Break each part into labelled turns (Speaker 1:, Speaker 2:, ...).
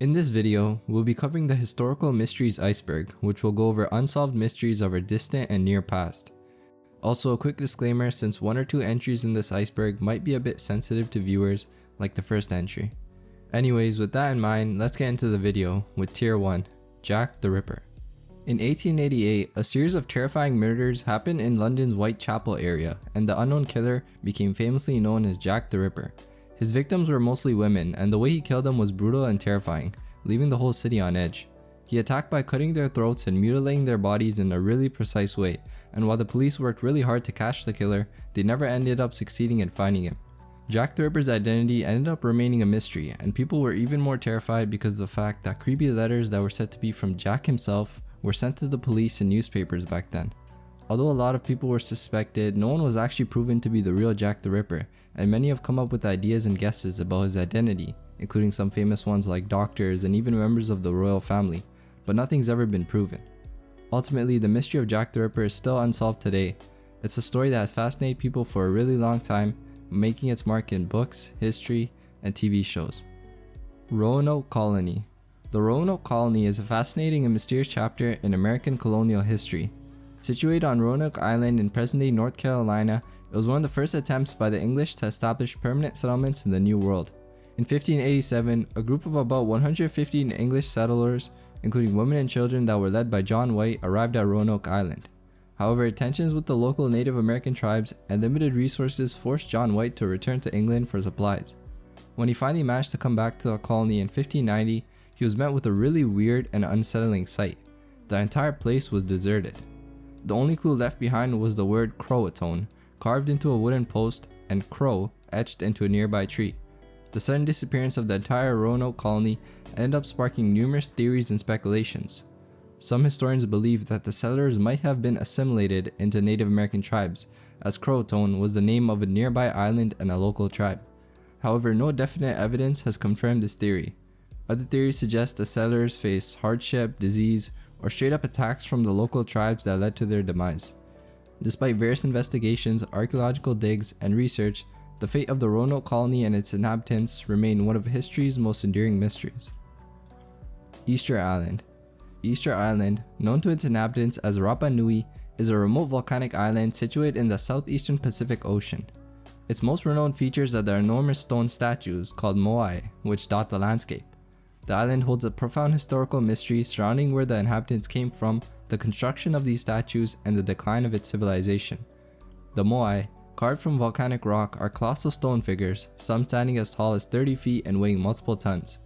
Speaker 1: In this video, we'll be covering the historical mysteries iceberg, which will go over unsolved mysteries of our distant and near past. Also, a quick disclaimer since one or two entries in this iceberg might be a bit sensitive to viewers, like the first entry. Anyways, with that in mind, let's get into the video with Tier 1, Jack the Ripper. In 1888, a series of terrifying murders happened in London's Whitechapel area, and the unknown killer became famously known as Jack the Ripper. His victims were mostly women, and the way he killed them was brutal and terrifying, leaving the whole city on edge. He attacked by cutting their throats and mutilating their bodies in a really precise way, and while the police worked really hard to catch the killer, they never ended up succeeding in finding him. Jack the Ripper's identity ended up remaining a mystery, and people were even more terrified because of the fact that creepy letters that were said to be from Jack himself were sent to the police and newspapers back then. Although a lot of people were suspected, no one was actually proven to be the real Jack the Ripper, and many have come up with ideas and guesses about his identity, including some famous ones like doctors and even members of the royal family, but nothing's ever been proven. Ultimately, the mystery of Jack the Ripper is still unsolved today. It's a story that has fascinated people for a really long time, making its mark in books, history, and TV shows. Roanoke Colony. The Roanoke Colony is a fascinating and mysterious chapter in American colonial history. Situated on Roanoke Island in present-day North Carolina, it was one of the first attempts by the English to establish permanent settlements in the New World. In 1587, a group of about 115 English settlers, including women and children that were led by John White, arrived at Roanoke Island. However, tensions with the local Native American tribes and limited resources forced John White to return to England for supplies. When he finally managed to come back to the colony in 1590, he was met with a really weird and unsettling sight. The entire place was deserted. The only clue left behind was the word Croatoan, carved into a wooden post, and crow etched into a nearby tree. The sudden disappearance of the entire Roanoke colony ended up sparking numerous theories and speculations. Some historians believe that the settlers might have been assimilated into Native American tribes, as Croatoan was the name of a nearby island and a local tribe. However, no definite evidence has confirmed this theory. Other theories suggest the settlers faced hardship, disease, or straight up attacks from the local tribes that led to their demise. Despite various investigations, archaeological digs, and research, the fate of the Roanoke colony and its inhabitants remain one of history's most enduring mysteries. Easter Island. Easter Island, known to its inhabitants as Rapa Nui, is a remote volcanic island situated in the southeastern Pacific Ocean. Its most renowned features are the enormous stone statues called moai, which dot the landscape. The island holds a profound historical mystery surrounding where the inhabitants came from, the construction of these statues, and the decline of its civilization. The moai, carved from volcanic rock, are colossal stone figures, some standing as tall as 30 feet and weighing multiple tons.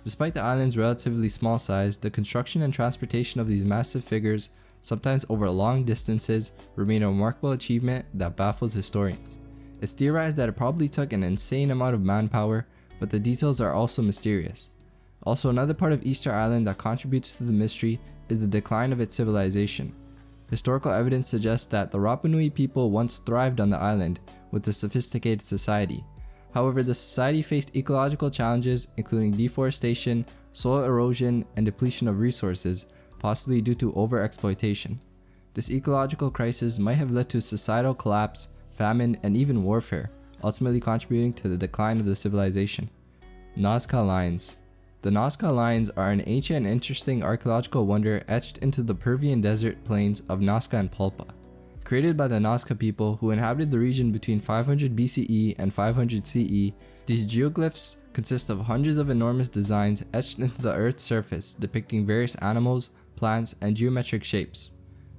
Speaker 1: Despite the island's relatively small size, the construction and transportation of these massive figures, sometimes over long distances, remain a remarkable achievement that baffles historians. It's theorized that it probably took an insane amount of manpower, but the details are also mysterious. Also, another part of Easter Island that contributes to the mystery is the decline of its civilization. Historical evidence suggests that the Rapa Nui people once thrived on the island with a sophisticated society. However, the society faced ecological challenges including deforestation, soil erosion, and depletion of resources, possibly due to overexploitation. This ecological crisis might have led to societal collapse, famine, and even warfare, ultimately contributing to the decline of the civilization. Nazca Lines. The Nazca Lines are an ancient and interesting archaeological wonder etched into the Peruvian desert plains of Nazca and Pulpa. Created by the Nazca people who inhabited the region between 500 BCE and 500 CE, these geoglyphs consist of hundreds of enormous designs etched into the earth's surface depicting various animals, plants, and geometric shapes.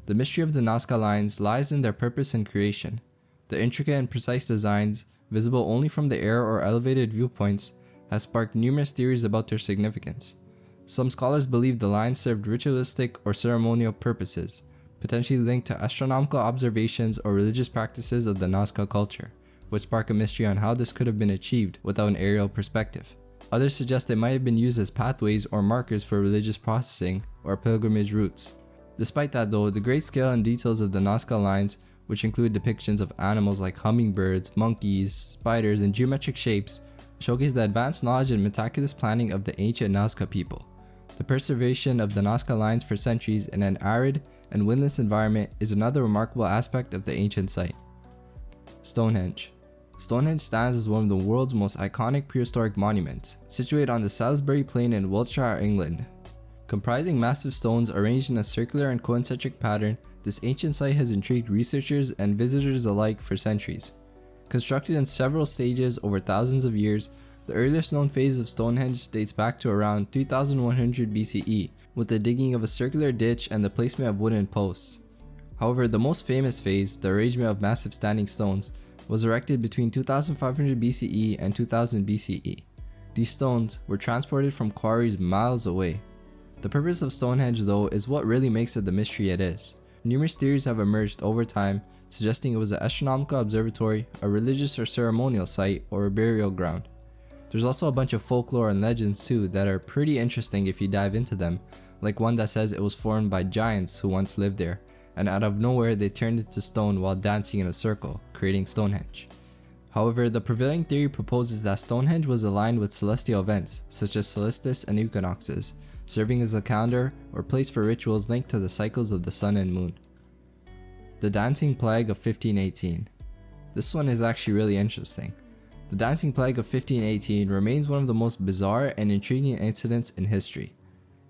Speaker 1: The mystery of the Nazca Lines lies in their purpose and creation. The intricate and precise designs, visible only from the air or elevated viewpoints, has sparked numerous theories about their significance. Some scholars believe the lines served ritualistic or ceremonial purposes, potentially linked to astronomical observations or religious practices of the Nazca culture, which spark a mystery on how this could have been achieved without an aerial perspective. Others suggest they might have been used as pathways or markers for religious processing or pilgrimage routes. Despite that though, the great scale and details of the Nazca Lines, which include depictions of animals like hummingbirds, monkeys, spiders, and geometric shapes, showcase the advanced knowledge and meticulous planning of the ancient Nazca people. The preservation of the Nazca Lines for centuries in an arid and windless environment is another remarkable aspect of the ancient site. Stonehenge. Stonehenge stands as one of the world's most iconic prehistoric monuments, situated on the Salisbury Plain in Wiltshire, England. Comprising massive stones arranged in a circular and concentric pattern, this ancient site has intrigued researchers and visitors alike for centuries. Constructed in several stages over thousands of years, the earliest known phase of Stonehenge dates back to around 2100 BCE, with the digging of a circular ditch and the placement of wooden posts. However, the most famous phase, the arrangement of massive standing stones, was erected between 2500 BCE and 2000 BCE. These stones were transported from quarries miles away. The purpose of Stonehenge, though, is what really makes it the mystery it is. Numerous theories have emerged over time, suggesting it was an astronomical observatory, a religious or ceremonial site, or a burial ground. There's also a bunch of folklore and legends too that are pretty interesting if you dive into them, like one that says it was formed by giants who once lived there, and out of nowhere they turned it to stone while dancing in a circle, creating Stonehenge. However, the prevailing theory proposes that Stonehenge was aligned with celestial events, such as solstice and equinoxes, serving as a calendar or place for rituals linked to the cycles of the sun and moon. The Dancing Plague of 1518. This one is actually really interesting. The Dancing Plague of 1518 remains one of the most bizarre and intriguing incidents in history.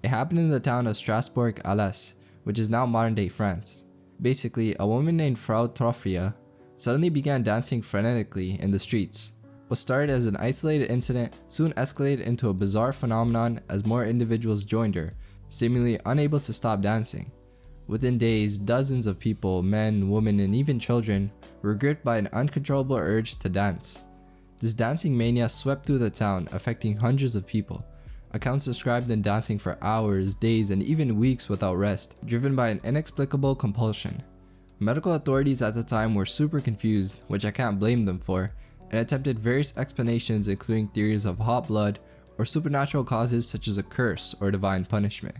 Speaker 1: It happened in the town of Strasbourg-Alès, which is now modern-day France. Basically, a woman named Frau Troffea suddenly began dancing frenetically in the streets. What started as an isolated incident soon escalated into a bizarre phenomenon as more individuals joined her, seemingly unable to stop dancing. Within days, dozens of people, men, women, and even children, were gripped by an uncontrollable urge to dance. This dancing mania swept through the town, affecting hundreds of people. Accounts describe them dancing for hours, days, and even weeks without rest, driven by an inexplicable compulsion. Medical authorities at the time were super confused, which I can't blame them for, and attempted various explanations including theories of hot blood or supernatural causes such as a curse or divine punishment.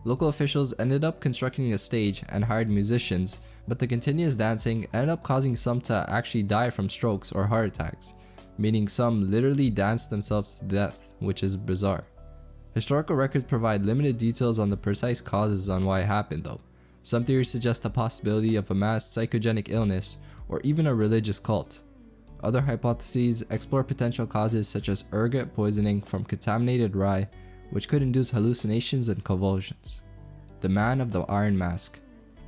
Speaker 1: Local officials ended up constructing a stage and hired musicians, but the continuous dancing ended up causing some to actually die from strokes or heart attacks, meaning some literally danced themselves to death, which is bizarre. Historical records provide limited details on the precise causes on why it happened though. Some theories suggest the possibility of a mass psychogenic illness or even a religious cult. Other hypotheses explore potential causes such as ergot poisoning from contaminated rye, which could induce hallucinations and convulsions. The Man of the Iron Mask.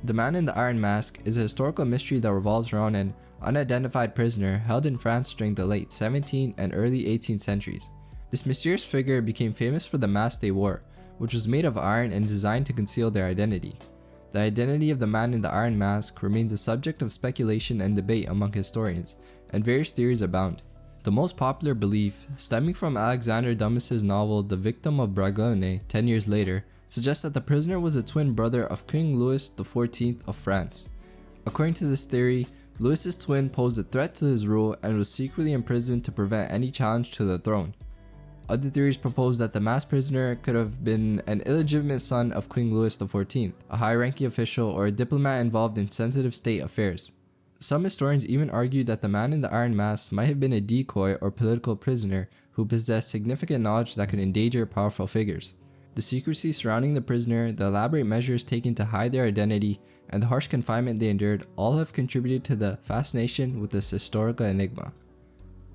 Speaker 1: The Man in the Iron Mask is a historical mystery that revolves around an unidentified prisoner held in France during the late 17th and early 18th centuries. This mysterious figure became famous for the mask they wore, which was made of iron and designed to conceal their identity. The identity of the Man in the Iron Mask remains a subject of speculation and debate among historians, and various theories abound. The most popular belief, stemming from Alexander Dumas's novel The Victim of Bragelonne 10 years later, suggests that the prisoner was a twin brother of King Louis XIV of France. According to this theory, Louis's twin posed a threat to his rule and was secretly imprisoned to prevent any challenge to the throne. Other theories propose that the masked prisoner could have been an illegitimate son of King Louis XIV, a high-ranking official or a diplomat involved in sensitive state affairs. Some historians even argue that the Man in the Iron Mask might have been a decoy or political prisoner who possessed significant knowledge that could endanger powerful figures. The secrecy surrounding the prisoner, the elaborate measures taken to hide their identity, and the harsh confinement they endured all have contributed to the fascination with this historical enigma.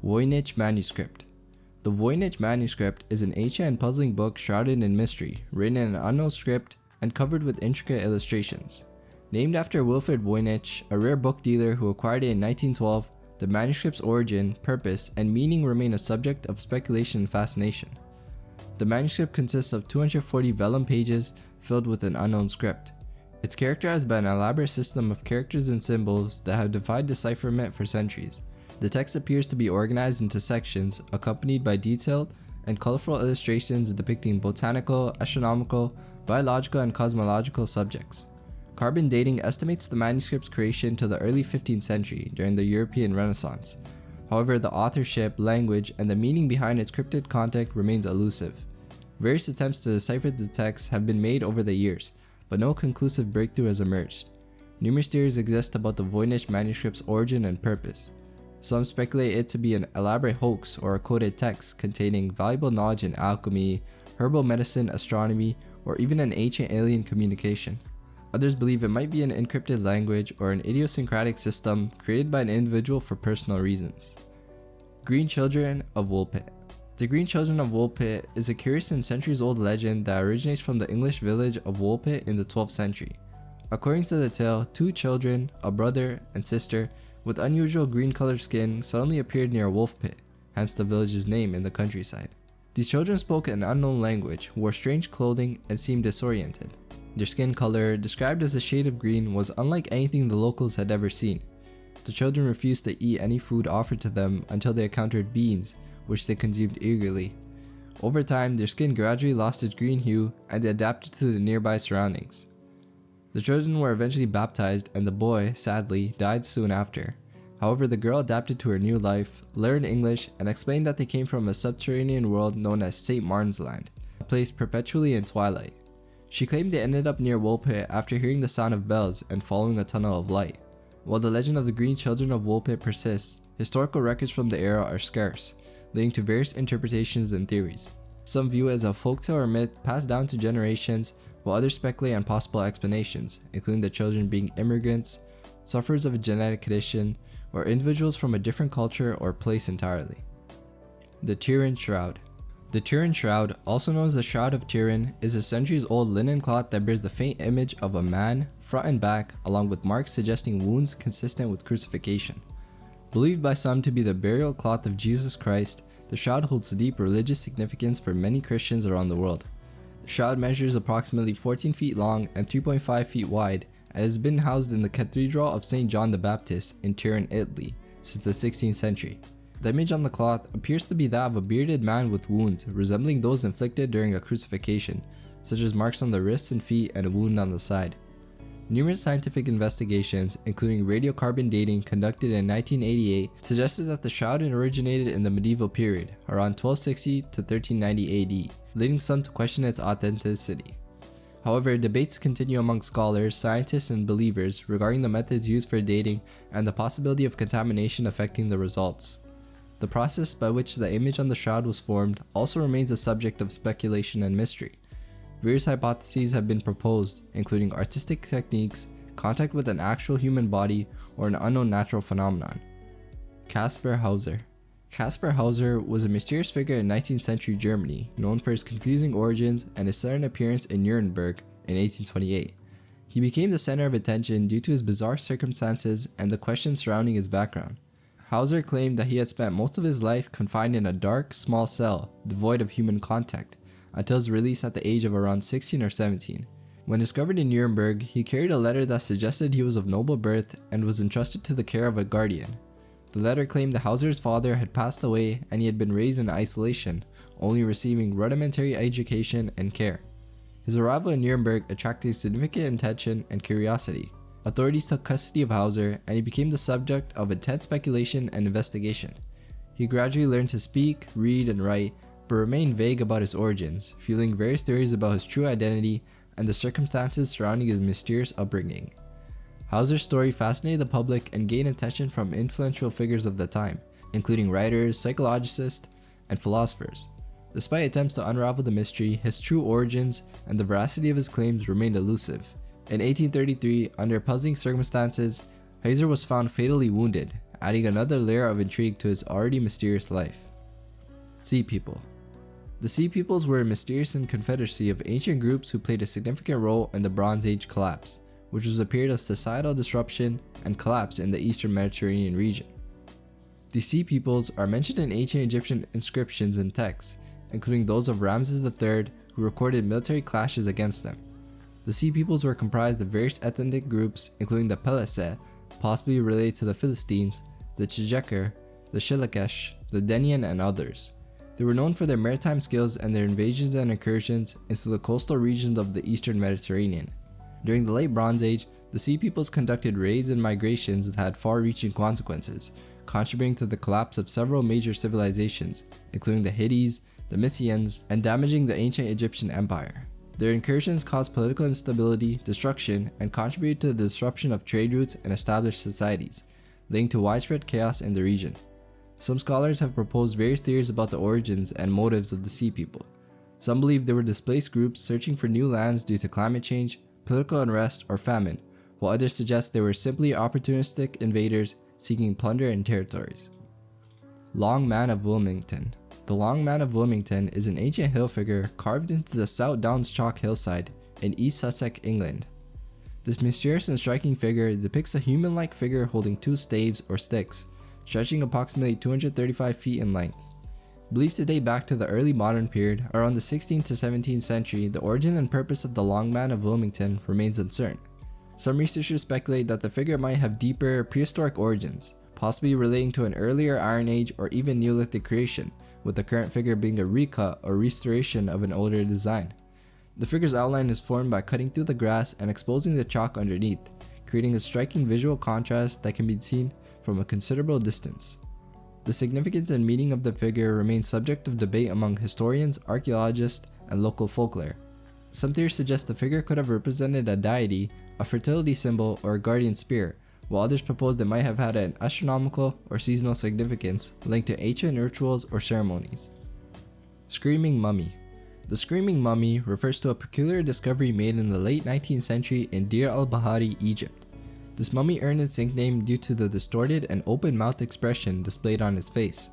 Speaker 1: Voynich Manuscript. The Voynich Manuscript is an ancient and puzzling book shrouded in mystery, written in an unknown script and covered with intricate illustrations. Named after Wilfrid Voynich, a rare book dealer who acquired it in 1912, the manuscript's origin, purpose, and meaning remain a subject of speculation and fascination. The manuscript consists of 240 vellum pages filled with an unknown script. It's characterized by an elaborate system of characters and symbols that have defied decipherment for centuries. The text appears to be organized into sections, accompanied by detailed and colorful illustrations depicting botanical, astronomical, biological, and cosmological subjects. Carbon dating estimates the manuscript's creation to the early 15th century during the European Renaissance. However, the authorship, language, and the meaning behind its cryptic content remains elusive. Various attempts to decipher the text have been made over the years, but no conclusive breakthrough has emerged. Numerous theories exist about the Voynich manuscript's origin and purpose. Some speculate it to be an elaborate hoax or a coded text containing valuable knowledge in alchemy, herbal medicine, astronomy, or even an ancient alien communication. Others believe it might be an encrypted language or an idiosyncratic system created by an individual for personal reasons. Green Children of Woolpit. The Green Children of Woolpit is a curious and centuries-old legend that originates from the English village of Woolpit in the 12th century. According to the tale, two children, a brother and sister, with unusual green-colored skin suddenly appeared near a wolf pit, hence the village's name in the countryside. These children spoke an unknown language, wore strange clothing, and seemed disoriented. Their skin color, described as a shade of green, was unlike anything the locals had ever seen. The children refused to eat any food offered to them until they encountered beans, which they consumed eagerly. Over time, their skin gradually lost its green hue and they adapted to the nearby surroundings. The children were eventually baptized and the boy, sadly, died soon after. However, the girl adapted to her new life, learned English, and explained that they came from a subterranean world known as St. Martin's Land, a place perpetually in twilight. She claimed they ended up near Woolpit after hearing the sound of bells and following a tunnel of light. While the legend of the Green Children of Woolpit persists, historical records from the era are scarce, leading to various interpretations and theories. Some view it as a folktale or myth passed down to generations, while others speculate on possible explanations, including the children being immigrants, sufferers of a genetic condition, or individuals from a different culture or place entirely. The Turin Shroud. The Turin Shroud, also known as the Shroud of Turin, is a centuries-old linen cloth that bears the faint image of a man, front and back, along with marks suggesting wounds consistent with crucifixion. Believed by some to be the burial cloth of Jesus Christ, the shroud holds deep religious significance for many Christians around the world. The shroud measures approximately 14 feet long and 3.5 feet wide and has been housed in the Cathedral of St. John the Baptist in Turin, Italy, since the 16th century. The image on the cloth appears to be that of a bearded man with wounds resembling those inflicted during a crucifixion, such as marks on the wrists and feet and a wound on the side. Numerous scientific investigations, including radiocarbon dating conducted in 1988, suggested that the shroud originated in the medieval period, around 1260 to 1390 AD, leading some to question its authenticity. However, debates continue among scholars, scientists, and believers regarding the methods used for dating and the possibility of contamination affecting the results. The process by which the image on the shroud was formed also remains a subject of speculation and mystery. Various hypotheses have been proposed, including artistic techniques, contact with an actual human body, or an unknown natural phenomenon. Caspar Hauser. Caspar Hauser was a mysterious figure in 19th century Germany, known for his confusing origins and his sudden appearance in Nuremberg in 1828. He became the center of attention due to his bizarre circumstances and the questions surrounding his background. Hauser claimed that he had spent most of his life confined in a dark, small cell, devoid of human contact, until his release at the age of around 16 or 17. When discovered in Nuremberg, he carried a letter that suggested he was of noble birth and was entrusted to the care of a guardian. The letter claimed that Hauser's father had passed away and he had been raised in isolation, only receiving rudimentary education and care. His arrival in Nuremberg attracted significant attention and curiosity. Authorities took custody of Hauser and he became the subject of intense speculation and investigation. He gradually learned to speak, read, and write, but remained vague about his origins, fueling various theories about his true identity and the circumstances surrounding his mysterious upbringing. Hauser's story fascinated the public and gained attention from influential figures of the time, including writers, psychologists, and philosophers. Despite attempts to unravel the mystery, his true origins and the veracity of his claims remained elusive. In 1833, under puzzling circumstances, Hauser was found fatally wounded, adding another layer of intrigue to his already mysterious life. Sea People. The Sea Peoples were a mysterious confederacy of ancient groups who played a significant role in the Bronze Age collapse, which was a period of societal disruption and collapse in the eastern Mediterranean region. The Sea Peoples are mentioned in ancient Egyptian inscriptions and texts, including those of Ramses III, who recorded military clashes against them. The Sea Peoples were comprised of various ethnic groups, including the Pelaseh, possibly related to the Philistines, the Chijekar, the Shilakash, the Denian, and others. They were known for their maritime skills and their invasions and incursions into the coastal regions of the eastern Mediterranean. During the late Bronze Age, the Sea Peoples conducted raids and migrations that had far-reaching consequences, contributing to the collapse of several major civilizations, including the Hittites, the Mysians, and damaging the ancient Egyptian Empire. Their incursions caused political instability, destruction, and contributed to the disruption of trade routes and established societies, leading to widespread chaos in the region. Some scholars have proposed various theories about the origins and motives of the Sea People. Some believe they were displaced groups searching for new lands due to climate change, political unrest, or famine, while others suggest they were simply opportunistic invaders seeking plunder and territories. Long Man of Wilmington. The Long Man of Wilmington is an ancient hill figure carved into the South Downs chalk hillside in East Sussex, England. This mysterious and striking figure depicts a human-like figure holding two staves or sticks, stretching approximately 235 feet in length. Believed to date back to the early modern period, around the 16th to 17th century, the origin and purpose of the Long Man of Wilmington remains uncertain. Some researchers speculate that the figure might have deeper prehistoric origins, possibly relating to an earlier Iron Age or even Neolithic creation, with the current figure being a recut or restoration of an older design. The figure's outline is formed by cutting through the grass and exposing the chalk underneath, creating a striking visual contrast that can be seen from a considerable distance. The significance and meaning of the figure remains subject of debate among historians, archaeologists, and local folklore. Some theories suggest the figure could have represented a deity, a fertility symbol, or a guardian spirit, while others propose it might have had an astronomical or seasonal significance linked to ancient rituals or ceremonies. Screaming Mummy. The Screaming Mummy refers to a peculiar discovery made in the late 19th century in Deir al-Bahari, Egypt. This mummy earned its nickname due to the distorted and open-mouthed expression displayed on its face.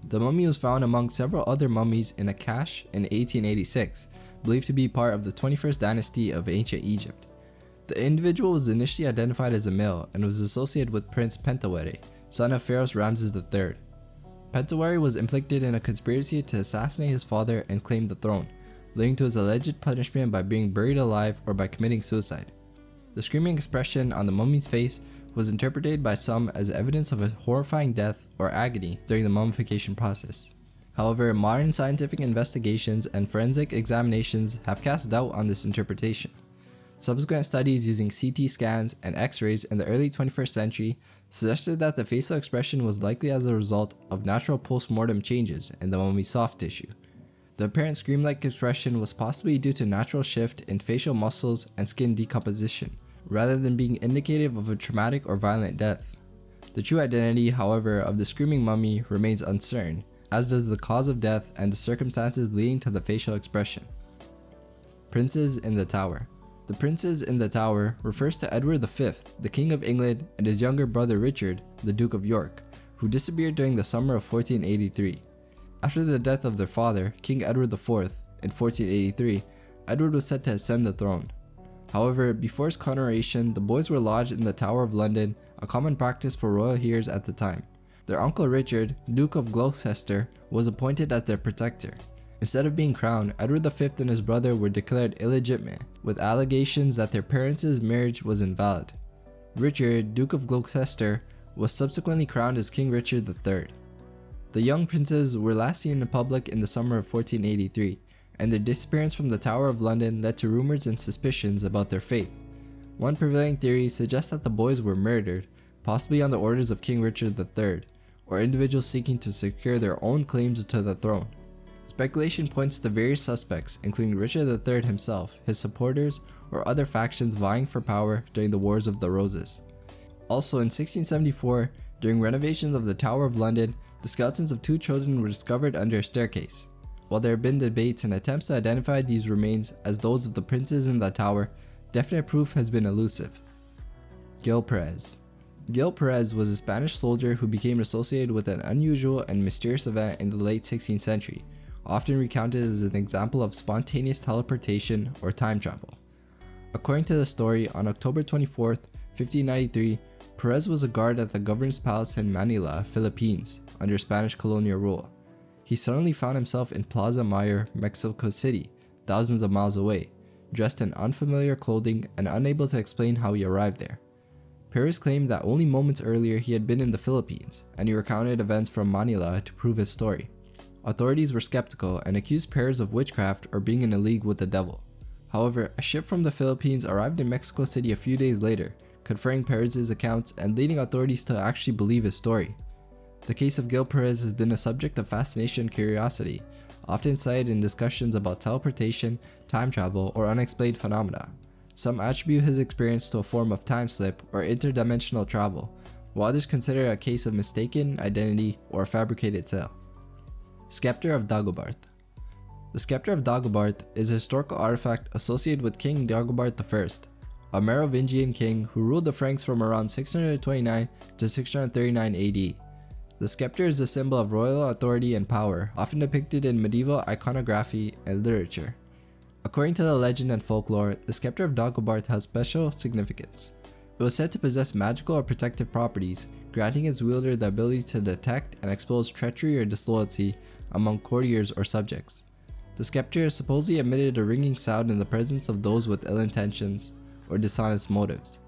Speaker 1: The mummy was found among several other mummies in a cache in 1886, believed to be part of the 21st dynasty of ancient Egypt. The individual was initially identified as a male and was associated with Prince Pentawere, son of Pharaoh Ramses III. Pentawere was implicated in a conspiracy to assassinate his father and claim the throne, leading to his alleged punishment by being buried alive or by committing suicide. The screaming expression on the mummy's face was interpreted by some as evidence of a horrifying death or agony during the mummification process. However, modern scientific investigations and forensic examinations have cast doubt on this interpretation. Subsequent studies using CT scans and X-rays in the early 21st century suggested that the facial expression was likely as a result of natural post-mortem changes in the mummy's soft tissue. The apparent scream-like expression was possibly due to natural shift in facial muscles and skin decomposition, rather than being indicative of a traumatic or violent death. The true identity, however, of the screaming mummy remains uncertain, as does the cause of death and the circumstances leading to the facial expression. Princes in the Tower. The Princes in the Tower refers to Edward V, the King of England, and his younger brother Richard, the Duke of York, who disappeared during the summer of 1483. After the death of their father, King Edward IV, in 1483, Edward was set to ascend the throne. However, before his coronation, the boys were lodged in the Tower of London, a common practice for royal heirs at the time. Their uncle Richard, Duke of Gloucester, was appointed as their protector. Instead of being crowned, Edward V and his brother were declared illegitimate, with allegations that their parents' marriage was invalid. Richard, Duke of Gloucester, was subsequently crowned as King Richard III. The young princes were last seen in public in the summer of 1483, and their disappearance from the Tower of London led to rumors and suspicions about their fate. One prevailing theory suggests that the boys were murdered, possibly on the orders of King Richard III, or individuals seeking to secure their own claims to the throne. Speculation points to various suspects, including Richard III himself, his supporters, or other factions vying for power during the Wars of the Roses. Also in 1674, during renovations of the Tower of London, the skeletons of two children were discovered under a staircase. While there have been debates and attempts to identify these remains as those of the princes in the tower, definite proof has been elusive. Gil Perez. Gil Perez was a Spanish soldier who became associated with an unusual and mysterious event in the late 16th century, often recounted as an example of spontaneous teleportation or time travel. According to the story, on October 24, 1593, Perez was a guard at the governor's palace in Manila, Philippines, under Spanish colonial rule. He suddenly found himself in Plaza Mayor, Mexico City, thousands of miles away, dressed in unfamiliar clothing and unable to explain how he arrived there. Perez claimed that only moments earlier he had been in the Philippines, and he recounted events from Manila to prove his story. Authorities were skeptical and accused Perez of witchcraft or being in a league with the devil. However, a ship from the Philippines arrived in Mexico City a few days later, confirming Perez's accounts and leading authorities to actually believe his story. The case of Gil Perez has been a subject of fascination and curiosity, often cited in discussions about teleportation, time travel, or unexplained phenomena. Some attribute his experience to a form of time slip or interdimensional travel, while others consider it a case of mistaken identity or a fabricated tale. Scepter of Dagobert. The Scepter of Dagobert is a historical artifact associated with King Dagobert I, a Merovingian king who ruled the Franks from around 629 to 639 AD. The scepter is a symbol of royal authority and power, often depicted in medieval iconography and literature. According to the legend and folklore, the scepter of Dagobert has special significance. It was said to possess magical or protective properties, granting its wielder the ability to detect and expose treachery or disloyalty among courtiers or subjects. The scepter supposedly emitted a ringing sound in the presence of those with ill intentions or dishonest motives.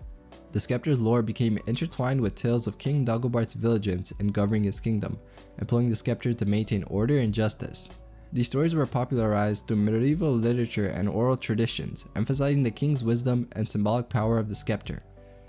Speaker 1: The scepter's lore became intertwined with tales of King Dagobert's vigilance in governing his kingdom, employing the scepter to maintain order and justice. These stories were popularized through medieval literature and oral traditions, emphasizing the king's wisdom and symbolic power of the scepter.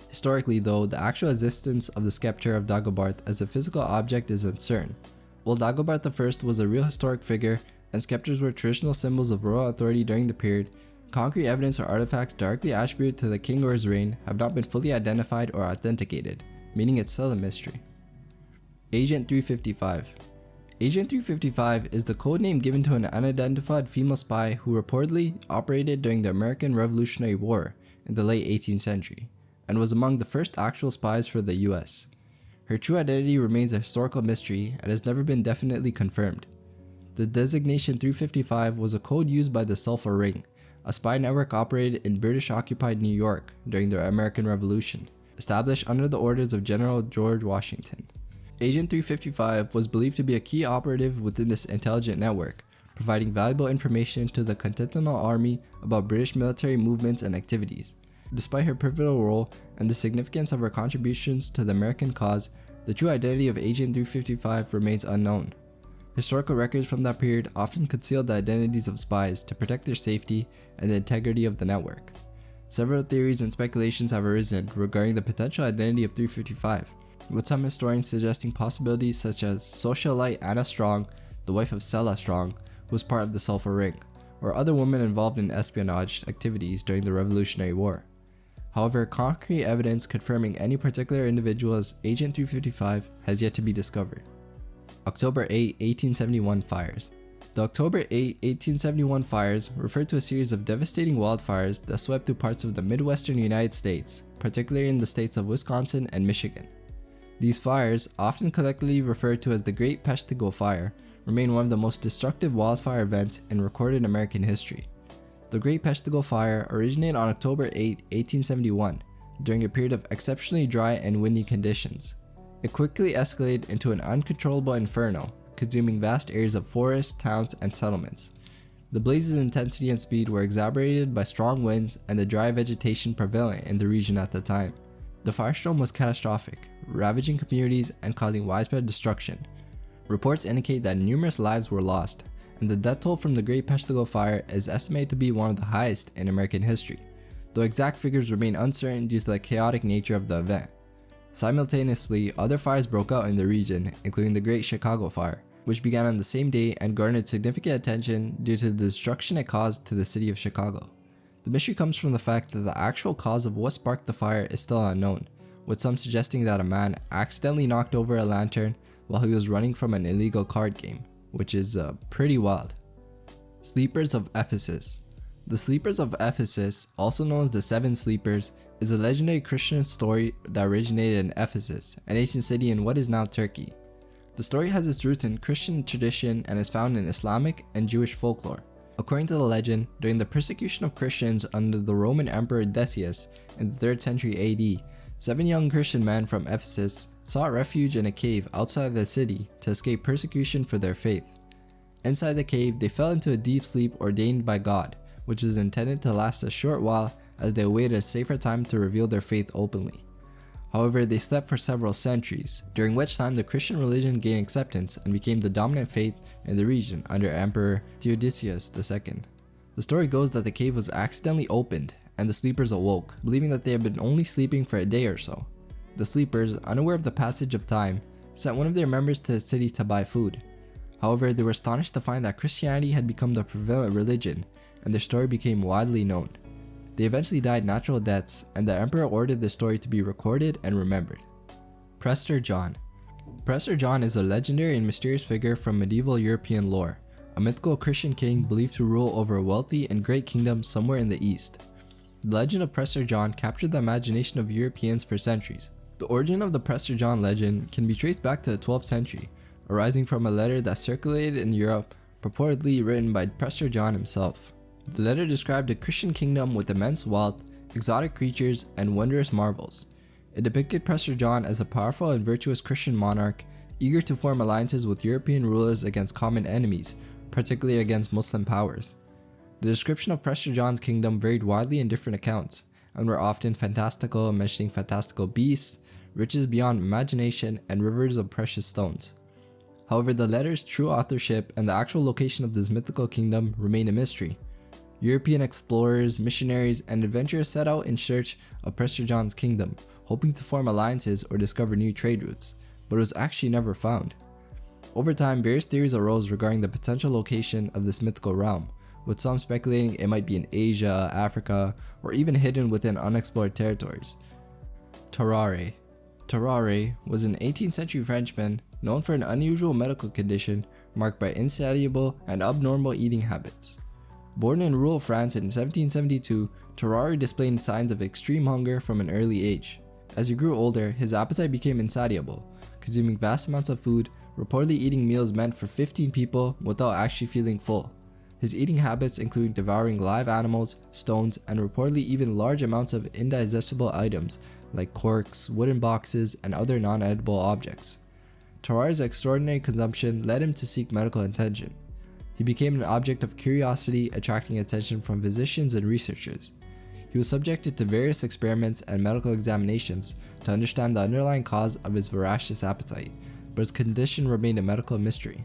Speaker 1: Historically though, the actual existence of the scepter of Dagobert as a physical object is uncertain. While Dagobert I was a real historic figure, and scepters were traditional symbols of royal authority during the period, concrete evidence or artifacts directly attributed to the king or his reign have not been fully identified or authenticated, meaning it's still a mystery. Agent 355. Agent 355 is the codename given to an unidentified female spy who reportedly operated during the American Revolutionary War in the late 18th century, and was among the first actual spies for the US. Her true identity remains a historical mystery and has never been definitely confirmed. The designation 355 was a code used by the Sulphur Ring, a spy network operated in British-occupied New York during the American Revolution, established under the orders of General George Washington. Agent 355 was believed to be a key operative within this intelligent network, providing valuable information to the Continental Army about British military movements and activities. Despite her pivotal role and the significance of her contributions to the American cause, the true identity of Agent 355 remains unknown. Historical records from that period often concealed the identities of spies to protect their safety and the integrity of the network. Several theories and speculations have arisen regarding the potential identity of 355, with some historians suggesting possibilities such as socialite Anna Strong, the wife of Sela Strong, who was part of the Sulphur Ring, or other women involved in espionage activities during the Revolutionary War. However, concrete evidence confirming any particular individual as Agent 355 has yet to be discovered. October 8, 1871 fires. The October 8, 1871 fires referred to a series of devastating wildfires that swept through parts of the Midwestern United States, particularly in the states of Wisconsin and Michigan. These fires, often collectively referred to as the Great Peshtigo Fire, remain one of the most destructive wildfire events in recorded American history. The Great Peshtigo Fire originated on October 8, 1871, during a period of exceptionally dry and windy conditions. It quickly escalated into an uncontrollable inferno, consuming vast areas of forests, towns, and settlements. The blaze's intensity and speed were exacerbated by strong winds and the dry vegetation prevalent in the region at the time. The firestorm was catastrophic, ravaging communities and causing widespread destruction. Reports indicate that numerous lives were lost, and the death toll from the Great Peshtigo Fire is estimated to be one of the highest in American history, though exact figures remain uncertain due to the chaotic nature of the event. Simultaneously, other fires broke out in the region, including the Great Chicago Fire, which began on the same day and garnered significant attention due to the destruction it caused to the city of Chicago. The mystery comes from the fact that the actual cause of what sparked the fire is still unknown, with some suggesting that a man accidentally knocked over a lantern while he was running from an illegal card game, which is pretty wild. Sleepers of Ephesus. The Sleepers of Ephesus, also known as the Seven Sleepers, is a legendary Christian story that originated in Ephesus, an ancient city in what is now Turkey. The story has its roots in Christian tradition and is found in Islamic and Jewish folklore. According to the legend, during the persecution of Christians under the Roman Emperor Decius in the 3rd century AD, 7 young Christian men from Ephesus sought refuge in a cave outside the city to escape persecution for their faith. Inside the cave, they fell into a deep sleep ordained by God, which was intended to last a short while as they awaited a safer time to reveal their faith openly. However, they slept for several centuries, during which time the Christian religion gained acceptance and became the dominant faith in the region under Emperor Theodosius II. The story goes that the cave was accidentally opened, and the sleepers awoke, believing that they had been only sleeping for a day or so. The sleepers, unaware of the passage of time, sent one of their members to the city to buy food. However, they were astonished to find that Christianity had become the prevalent religion, and their story became widely known. They eventually died natural deaths, and the emperor ordered the story to be recorded and remembered. Prester John. Prester John is a legendary and mysterious figure from medieval European lore, a mythical Christian king believed to rule over a wealthy and great kingdom somewhere in the east. The legend of Prester John captured the imagination of Europeans for centuries. The origin of the Prester John legend can be traced back to the 12th century, arising from a letter that circulated in Europe, purportedly written by Prester John himself. The letter described a Christian kingdom with immense wealth, exotic creatures, and wondrous marvels. It depicted Prester John as a powerful and virtuous Christian monarch, eager to form alliances with European rulers against common enemies, particularly against Muslim powers. The description of Prester John's kingdom varied widely in different accounts, and were often fantastical, mentioning fantastical beasts, riches beyond imagination, and rivers of precious stones. However, the letter's true authorship and the actual location of this mythical kingdom remain a mystery. European explorers, missionaries, and adventurers set out in search of Prester John's kingdom, hoping to form alliances or discover new trade routes, but it was actually never found. Over time, various theories arose regarding the potential location of this mythical realm, with some speculating it might be in Asia, Africa, or even hidden within unexplored territories. Tarare. Tarare was an 18th century Frenchman known for an unusual medical condition marked by insatiable and abnormal eating habits. Born in rural France in 1772, Tarare displayed signs of extreme hunger from an early age. As he grew older, his appetite became insatiable, consuming vast amounts of food, reportedly eating meals meant for 15 people without actually feeling full. His eating habits include devouring live animals, stones, and reportedly even large amounts of indigestible items like corks, wooden boxes, and other non-edible objects. Tarare's extraordinary consumption led him to seek medical attention. He became an object of curiosity, attracting attention from physicians and researchers. He was subjected to various experiments and medical examinations to understand the underlying cause of his voracious appetite, but his condition remained a medical mystery.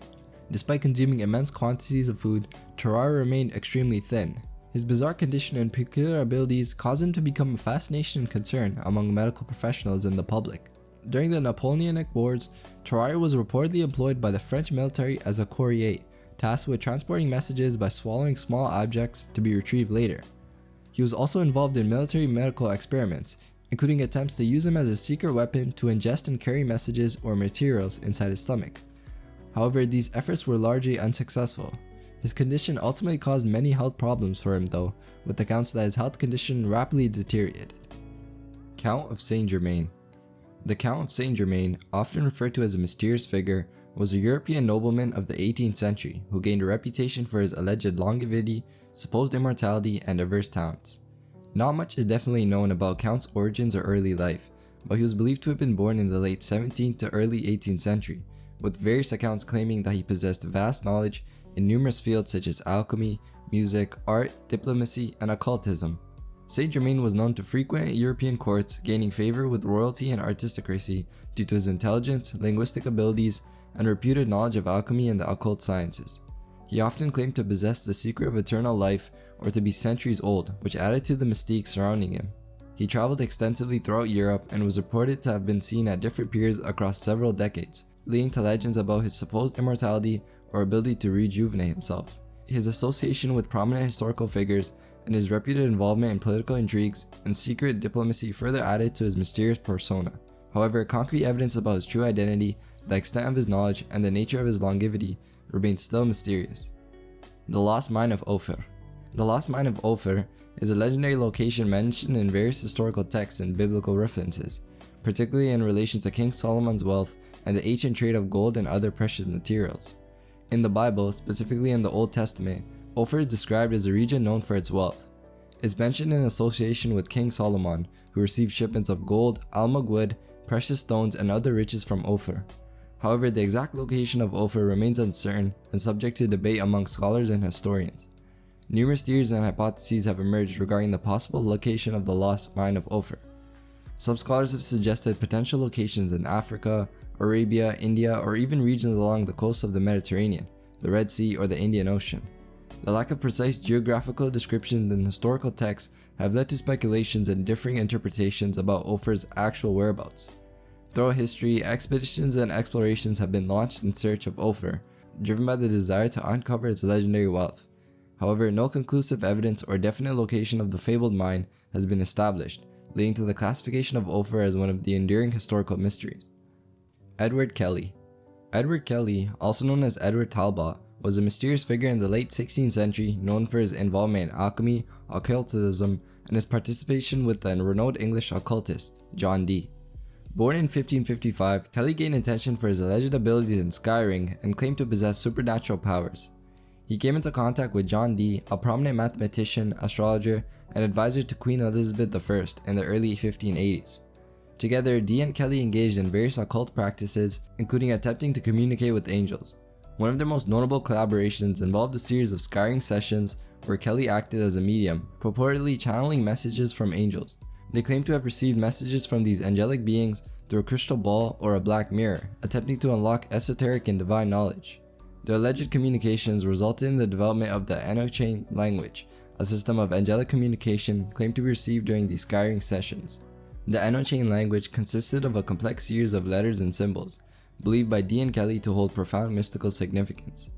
Speaker 1: Despite consuming immense quantities of food, Tarare remained extremely thin. His bizarre condition and peculiar abilities caused him to become a fascination and concern among medical professionals and the public. During the Napoleonic Wars, Tarare was reportedly employed by the French military as a courier, tasked with transporting messages by swallowing small objects to be retrieved later. He was also involved in military medical experiments, including attempts to use him as a secret weapon to ingest and carry messages or materials inside his stomach. However, these efforts were largely unsuccessful. His condition ultimately caused many health problems for him though, with accounts that his health condition rapidly deteriorated. Count of Saint Germain. The Count of Saint Germain, often referred to as a mysterious figure, was a European nobleman of the 18th century who gained a reputation for his alleged longevity, supposed immortality, and diverse talents. Not much is definitely known about Count's origins or early life, but he was believed to have been born in the late 17th to early 18th century, with various accounts claiming that he possessed vast knowledge in numerous fields such as alchemy, music, art, diplomacy, and occultism. Saint Germain was known to frequent European courts, gaining favor with royalty and aristocracy due to his intelligence, linguistic abilities, and reputed knowledge of alchemy and the occult sciences. He often claimed to possess the secret of eternal life or to be centuries old, which added to the mystique surrounding him. He traveled extensively throughout Europe and was reported to have been seen at different periods across several decades, leading to legends about his supposed immortality or ability to rejuvenate himself. His association with prominent historical figures and his reputed involvement in political intrigues and secret diplomacy further added to his mysterious persona. However, concrete evidence about his true identity, the extent of his knowledge, and the nature of his longevity remains still mysterious. The Lost Mine of Ophir. The Lost Mine of Ophir is a legendary location mentioned in various historical texts and biblical references, particularly in relation to King Solomon's wealth and the ancient trade of gold and other precious materials. In the Bible, specifically in the Old Testament, Ophir is described as a region known for its wealth. It's mentioned in association with King Solomon, who received shipments of gold, almug wood, precious stones, and other riches from Ophir. However, the exact location of Ophir remains uncertain and subject to debate among scholars and historians. Numerous theories and hypotheses have emerged regarding the possible location of the lost mine of Ophir. Some scholars have suggested potential locations in Africa, Arabia, India, or even regions along the coast of the Mediterranean, the Red Sea, or the Indian Ocean. The lack of precise geographical descriptions in historical texts have led to speculations and differing interpretations about Ophir's actual whereabouts. Throughout history, expeditions and explorations have been launched in search of Ophir, driven by the desire to uncover its legendary wealth. However, no conclusive evidence or definite location of the fabled mine has been established, leading to the classification of Ophir as one of the enduring historical mysteries. Edward Kelly. Edward Kelly, also known as Edward Talbot, was a mysterious figure in the late 16th century known for his involvement in alchemy, occultism, and his participation with the renowned English occultist, John Dee. Born in 1555, Kelly gained attention for his alleged abilities in scrying and claimed to possess supernatural powers. He came into contact with John Dee, a prominent mathematician, astrologer, and advisor to Queen Elizabeth I in the early 1580s. Together, Dee and Kelly engaged in various occult practices, including attempting to communicate with angels. One of their most notable collaborations involved a series of scrying sessions where Kelly acted as a medium, purportedly channeling messages from angels. They claim to have received messages from these angelic beings through a crystal ball or a black mirror, attempting to unlock esoteric and divine knowledge. The alleged communications resulted in the development of the Enochain language, a system of angelic communication claimed to be received during these scrying sessions. The Enochain language consisted of a complex series of letters and symbols, believed by Dee and Kelly to hold profound mystical significance.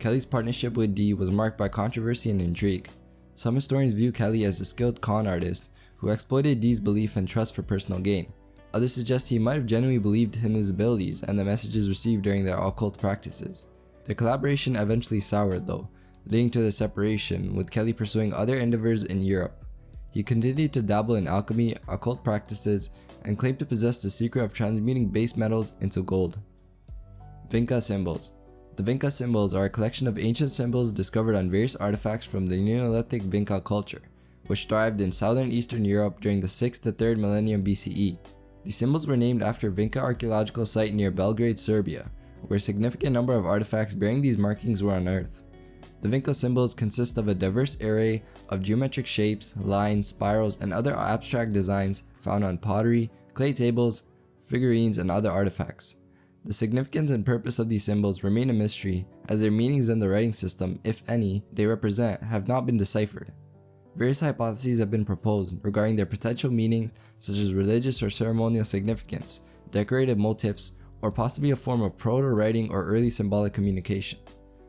Speaker 1: Kelly's partnership with Dee was marked by controversy and intrigue. Some historians view Kelly as a skilled con artist who exploited Dee's belief and trust for personal gain. Others suggest he might have genuinely believed in his abilities and the messages received during their occult practices. Their collaboration eventually soured though, leading to their separation, with Kelly pursuing other endeavors in Europe. He continued to dabble in alchemy, occult practices, and claimed to possess the secret of transmuting base metals into gold. Vinca symbols. The Vinca symbols are a collection of ancient symbols discovered on various artifacts from the Neolithic Vinca culture, which thrived in southern Eastern Europe during the 6th to 3rd millennium BCE. These symbols were named after Vinca archaeological site near Belgrade, Serbia, where a significant number of artifacts bearing these markings were unearthed. The Vinca symbols consist of a diverse array of geometric shapes, lines, spirals, and other abstract designs found on pottery, clay tables, figurines, and other artifacts. The significance and purpose of these symbols remain a mystery, as their meanings in the writing system, if any, they represent have not been deciphered. Various hypotheses have been proposed regarding their potential meanings, such as religious or ceremonial significance, decorative motifs, or possibly a form of proto-writing or early symbolic communication.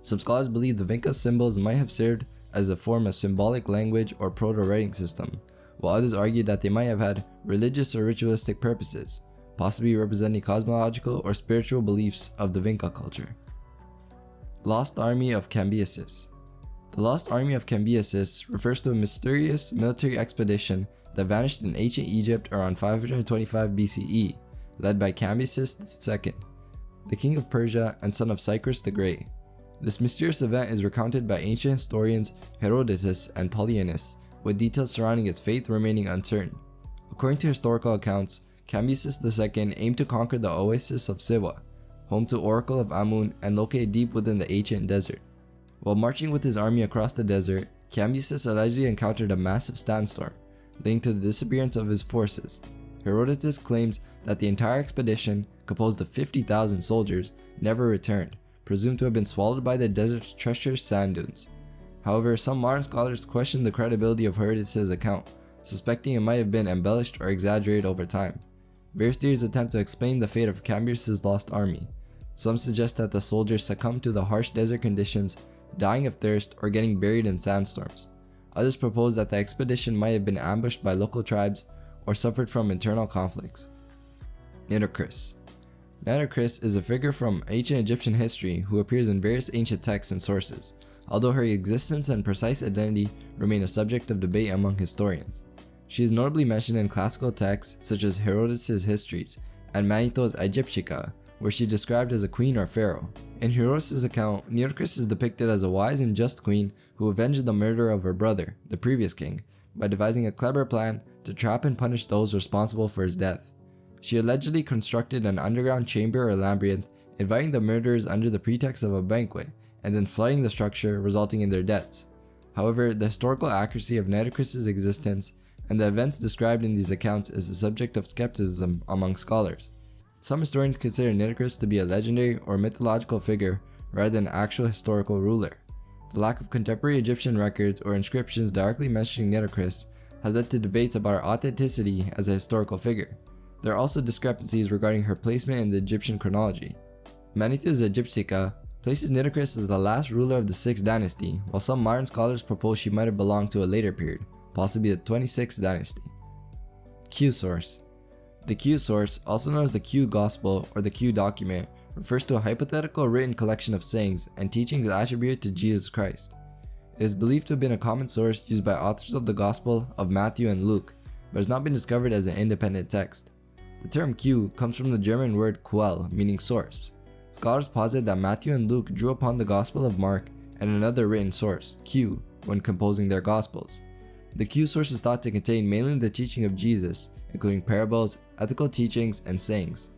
Speaker 1: Some scholars believe the Vinca symbols might have served as a form of symbolic language or proto-writing system, while others argue that they might have had religious or ritualistic purposes, possibly representing cosmological or spiritual beliefs of the Vinca culture. Lost Army of Cambyses. The Lost Army of Cambyses refers to a mysterious military expedition that vanished in ancient Egypt around 525 BCE, led by Cambyses II, the king of Persia and son of Cyrus the Great. This mysterious event is recounted by ancient historians Herodotus and Polyaenus, with details surrounding its fate remaining uncertain. According to historical accounts, Cambyses II aimed to conquer the oasis of Siwa, home to Oracle of Amun and located deep within the ancient desert. While marching with his army across the desert, Cambyses allegedly encountered a massive sandstorm, leading to the disappearance of his forces. Herodotus claims that the entire expedition, composed of 50,000 soldiers, never returned, presumed to have been swallowed by the desert's treacherous sand dunes. However, some modern scholars question the credibility of Herodotus' account, suspecting it might have been embellished or exaggerated over time. Various theories attempt to explain the fate of Cambyses' lost army. Some suggest that the soldiers succumbed to the harsh desert conditions, dying of thirst, or getting buried in sandstorms. Others propose that the expedition might have been ambushed by local tribes or suffered from internal conflicts. Nitocris. Nitocris is a figure from ancient Egyptian history who appears in various ancient texts and sources, although her existence and precise identity remain a subject of debate among historians. She is notably mentioned in classical texts such as Herodotus' Histories and Manetho's Aegyptica, where she is described as a queen or pharaoh. In Herodotus' account, Nitocris is depicted as a wise and just queen who avenged the murder of her brother, the previous king, by devising a clever plan to trap and punish those responsible for his death. She allegedly constructed an underground chamber or labyrinth, inviting the murderers under the pretext of a banquet, and then flooding the structure, resulting in their deaths. However, the historical accuracy of Nitocris' existence and the events described in these accounts is a subject of skepticism among scholars. Some historians consider Nitocris to be a legendary or mythological figure rather than an actual historical ruler. The lack of contemporary Egyptian records or inscriptions directly mentioning Nitocris has led to debates about her authenticity as a historical figure. There are also discrepancies regarding her placement in the Egyptian chronology. Manetho's Aegyptica places Nitocris as the last ruler of the 6th dynasty, while some modern scholars propose she might have belonged to a later period, possibly the 26th dynasty. Q source. The Q source, also known as the Q Gospel or the Q document, refers to a hypothetical written collection of sayings and teachings attributed to Jesus Christ. It is believed to have been a common source used by authors of the Gospel of Matthew and Luke, but has not been discovered as an independent text. The term Q comes from the German word Quell, meaning source. Scholars posit that Matthew and Luke drew upon the Gospel of Mark and another written source, Q, when composing their Gospels. The Q source is thought to contain mainly the teaching of Jesus, including parables, ethical teachings, and sayings.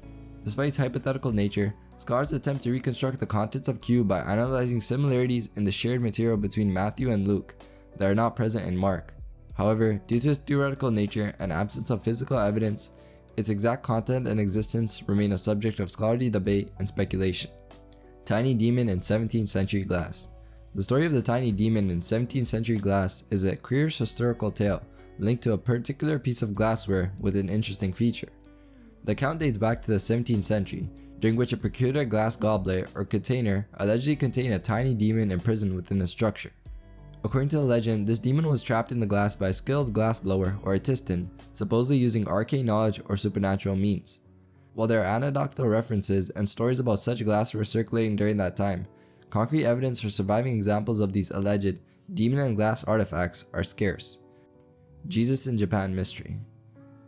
Speaker 1: Despite its hypothetical nature, scholars attempt to reconstruct the contents of Q by analyzing similarities in the shared material between Matthew and Luke that are not present in Mark. However, due to its theoretical nature and absence of physical evidence, its exact content and existence remain a subject of scholarly debate and speculation. Tiny Demon in 17th Century Glass. The story of the tiny demon in 17th century glass is a curious historical tale linked to a particular piece of glassware with an interesting feature. The account dates back to the 17th century, during which a peculiar glass goblet or container allegedly contained a tiny demon imprisoned within the structure. According to the legend, this demon was trapped in the glass by a skilled glassblower or artisan, supposedly using arcane knowledge or supernatural means. While there are anecdotal references and stories about such glassware circulating during that time, concrete evidence for surviving examples of these alleged demon and glass artifacts are scarce. Jesus in Japan mystery.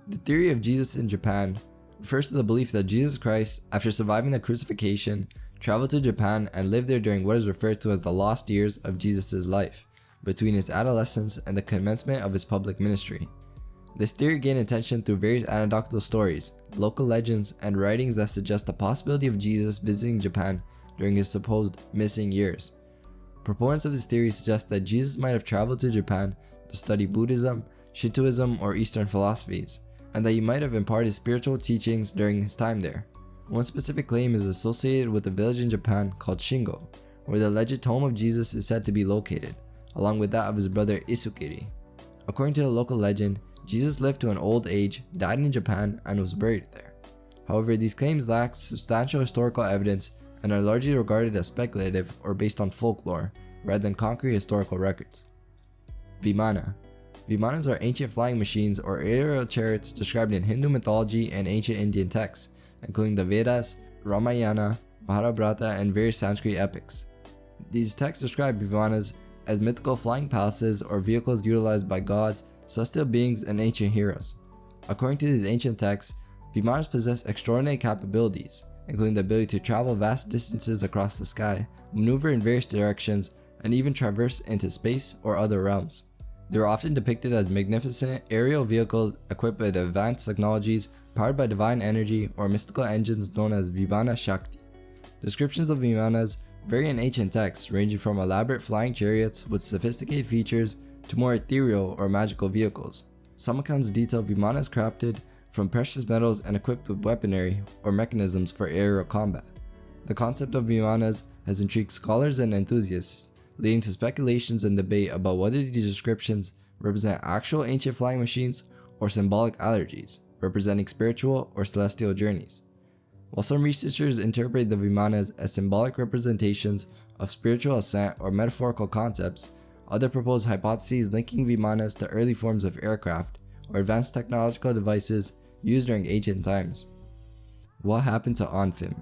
Speaker 1: The theory of Jesus in Japan refers to the belief that Jesus Christ, after surviving the crucifixion, traveled to Japan and lived there during what is referred to as the lost years of Jesus' life, between his adolescence and the commencement of his public ministry. This theory gained attention through various anecdotal stories, local legends, and writings that suggest the possibility of Jesus visiting Japan during his supposed missing years. Proponents of this theory suggest that Jesus might have traveled to Japan to study Buddhism, Shintoism, or Eastern philosophies, and that he might have imparted spiritual teachings during his time there. One specific claim is associated with a village in Japan called Shingo, where the alleged tomb of Jesus is said to be located, along with that of his brother Isukiri. According to the local legend, Jesus lived to an old age, died in Japan, and was buried there. However, these claims lack substantial historical evidence and are largely regarded as speculative or based on folklore, rather than concrete historical records. Vimana. Vimanas are ancient flying machines or aerial chariots described in Hindu mythology and ancient Indian texts, including the Vedas, Ramayana, Mahabharata, and various Sanskrit epics. These texts describe Vimanas as mythical flying palaces or vehicles utilized by gods, celestial beings, and ancient heroes. According to these ancient texts, Vimanas possess extraordinary capabilities, including the ability to travel vast distances across the sky, maneuver in various directions, and even traverse into space or other realms. They are often depicted as magnificent aerial vehicles equipped with advanced technologies powered by divine energy or mystical engines known as Vimana Shakti. Descriptions of Vimanas vary in ancient texts, ranging from elaborate flying chariots with sophisticated features to more ethereal or magical vehicles. Some accounts detail Vimanas crafted from precious metals and equipped with weaponry or mechanisms for aerial combat. The concept of Vimanas has intrigued scholars and enthusiasts, leading to speculations and debate about whether these descriptions represent actual ancient flying machines or symbolic allergies, representing spiritual or celestial journeys. While some researchers interpret the Vimanas as symbolic representations of spiritual ascent or metaphorical concepts, others propose hypotheses linking Vimanas to early forms of aircraft or advanced technological devices used during ancient times. What happened to Onfim?